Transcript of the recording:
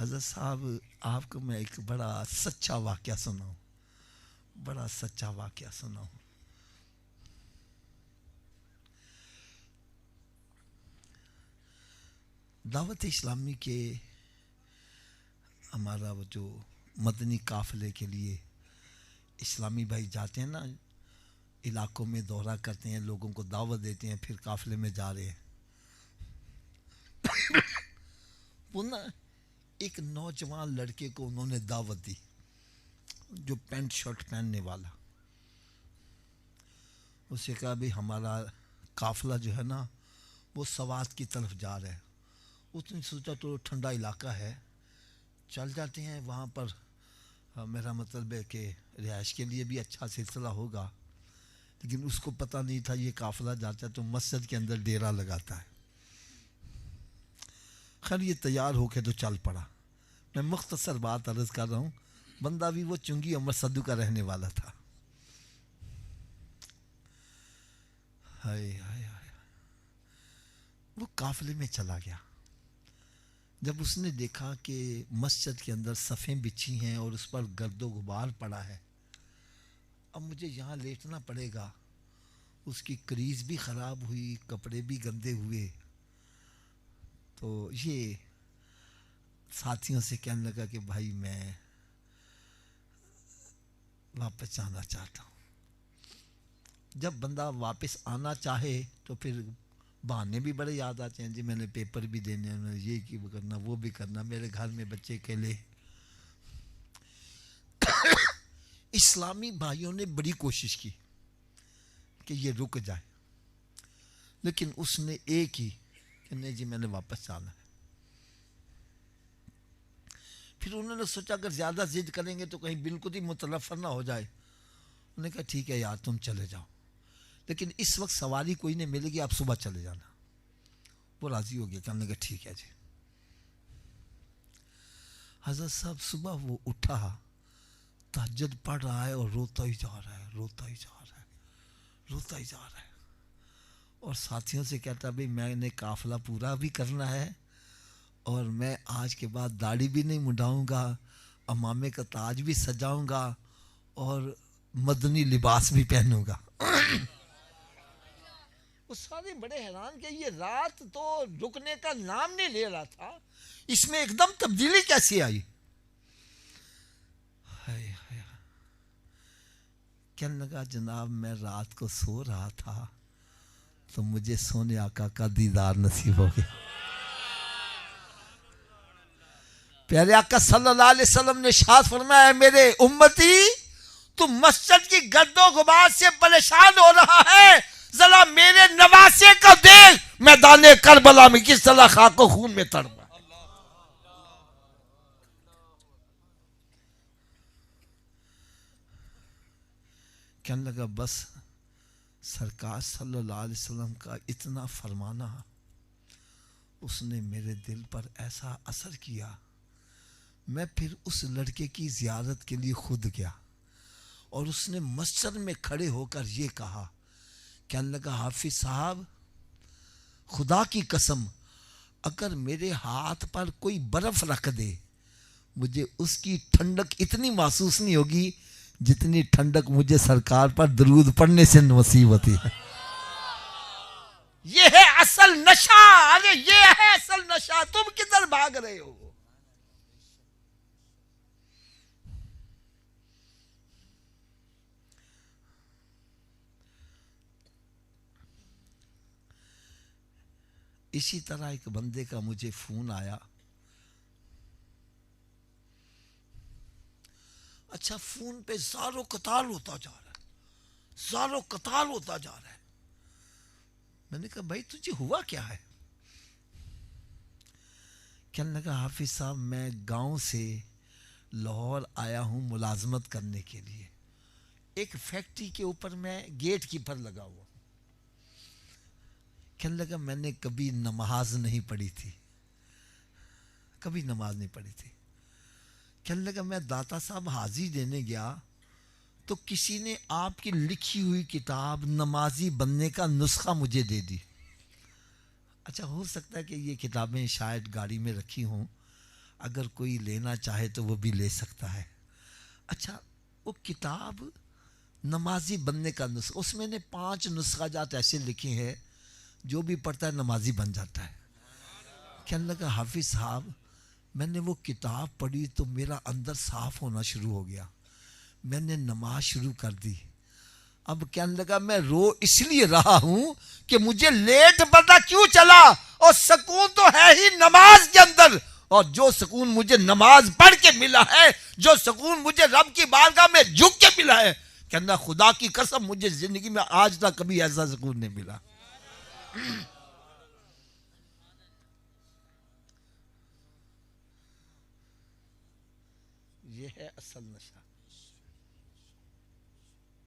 حضرت صاحب آپ کو میں ایک بڑا سچا واقعہ سناؤں، بڑا سچا واقعہ سناؤں. دعوت اسلامی کے ہمارا وہ جو مدنی قافلے کے لیے اسلامی بھائی جاتے ہیں نا، علاقوں میں دورہ کرتے ہیں، لوگوں کو دعوت دیتے ہیں، پھر قافلے میں جا رہے ہیں. وہ نا ایک نوجوان لڑکے کو انہوں نے دعوت دی، جو پینٹ شرٹ پہننے والا. اسے کہا بھی ہمارا قافلہ جو ہے نا وہ سوات کی طرف جا رہا ہے. اس نے سوچا تو ٹھنڈا علاقہ ہے، چل جاتے ہیں وہاں پر. میرا مطلب ہے کہ رہائش کے لیے بھی اچھا سلسلہ ہوگا. لیکن اس کو پتہ نہیں تھا یہ قافلہ جاتا ہے تو مسجد کے اندر ڈیرا لگاتا ہے. خیر یہ تیار ہو کے تو چل پڑا. میں مختصر بات عرض کر رہا ہوں، بندہ بھی وہ چنگی عمر صدو کا رہنے والا تھا. ہائے ہائے ہائے، وہ قافلے میں چلا گیا. جب اس نے دیکھا کہ مسجد کے اندر صفیں بچھی ہیں اور اس پر گرد و غبار پڑا ہے، اب مجھے یہاں لیٹنا پڑے گا. اس کی کریز بھی خراب ہوئی، کپڑے بھی گندے ہوئے. تو یہ ساتھیوں سے کہنے لگا کہ بھائی میں واپس جانا چاہتا ہوں. جب بندہ واپس آنا چاہے تو پھر بہانے بھی بڑے یاد آتے ہیں. جی میں نے پیپر بھی دینے ہیں، یہ کی کرنا، وہ بھی کرنا، میرے گھر میں بچے اکیلے. اسلامی بھائیوں نے بڑی کوشش کی کہ یہ رک جائے، لیکن اس نے ایک ہی کہ نہیں جی میں نے واپس جانا ہے. پھر انہوں نے سوچا اگر زیادہ ضد کریں گے تو کہیں بالکل ہی متنفر نہ ہو جائے. انہوں نے کہا ٹھیک ہے یار تم چلے جاؤ، لیکن اس وقت سواری کوئی نہیں ملے گی، آپ صبح چلے جانا. وہ راضی ہو گیا، کہنے لگا ٹھیک ہے جی. حضرت صاحب صبح وہ اٹھا، تہجد پڑھ رہا ہے اور روتا ہی جا رہا ہے، روتا ہی جا رہا ہے، روتا ہی جا رہا ہے. اور ساتھیوں سے کہتا بھائی میں نے قافلہ پورا بھی کرنا ہے اور میں آج کے بعد داڑھی بھی نہیں منڈاؤں گا، امامے کا تاج بھی سجاؤں گا اور مدنی لباس بھی پہنوں گا. وہ سارے بڑے حیران کہ یہ رات تو رکنے کا نام نہیں لے رہا تھا، اس میں ایک دم تبدیلی کیسی آئی. کہنے لگا جناب میں رات کو سو رہا تھا تو مجھے سونے آقا کا دیدار نصیب ہو گیا. پیارے آقا صلی اللہ علیہ وسلم نے ارشاد فرمایا میرے امتی تو مسجد کی گرد و غبار سے پریشان ہو رہا ہے، ذرا میرے نواسے کا دیکھ میدان کربلا میں کس طرح خاک و خون میں تڑپا. کہنے لگا بس سرکار صلی اللہ علیہ وسلم کا اتنا فرمانا اس نے میرے دل پر ایسا اثر کیا. میں پھر اس لڑکے کی زیارت کے لیے خود گیا اور اس نے مسجد میں کھڑے ہو کر یہ کہا. کہنے لگا حافظ صاحب خدا کی قسم اگر میرے ہاتھ پر کوئی برف رکھ دے مجھے اس کی ٹھنڈک اتنی محسوس نہیں ہوگی جتنی ٹھنڈک مجھے سرکار پر درود پڑھنے سے نصیب ہوتی ہے. یہ ہے اصل نشہ، ارے یہ ہے اصل نشہ. تم کدھر بھاگ رہے ہو؟ اسی طرح ایک بندے کا مجھے فون آیا. اچھا فون پہ زار و قتال ہوتا جا رہا ہے، زار و قتال ہوتا جا رہا ہے. میں نے کہا بھائی تجھے ہوا کیا ہے؟ کہنے لگا حافظ صاحب میں گاؤں سے لاہور آیا ہوں ملازمت کرنے کے لیے، ایک فیکٹری کے اوپر میں گیٹ کیپر لگا ہوا. کہنے لگا میں نے کبھی نماز نہیں پڑھی تھی، کبھی نماز نہیں پڑھی تھی. کہنے لگا میں داتا صاحب حاضری دینے گیا تو کسی نے آپ کی لکھی ہوئی کتاب نمازی بننے کا نسخہ مجھے دے دی. اچھا ہو سکتا ہے کہ یہ کتابیں شاید گاڑی میں رکھی ہوں. اگر کوئی لینا چاہے تو وہ بھی لے سکتا ہے. اچھا وہ کتاب نمازی بننے کا نسخہ, اس میں نے 5 نسخہ جات ایسے لکھے ہیں جو بھی پڑھتا ہے نمازی بن جاتا ہے. کہنے لگا حافظ صاحب میں نے وہ کتاب پڑھی تو میرا اندر صاف ہونا شروع ہو گیا, میں نے نماز شروع کر دی. اب کہنے لگا میں رو اس لیے رہا ہوں کہ مجھے لیٹ پتہ کیوں چلا, اور سکون تو ہے ہی نماز کے اندر, اور جو سکون مجھے نماز پڑھ کے ملا ہے, جو سکون مجھے رب کی بارگاہ میں جھک کے ملا ہے, کہنا خدا کی قسم مجھے زندگی میں آج تک کبھی ایسا سکون نہیں ملا. یہ ہے اصل نشہ.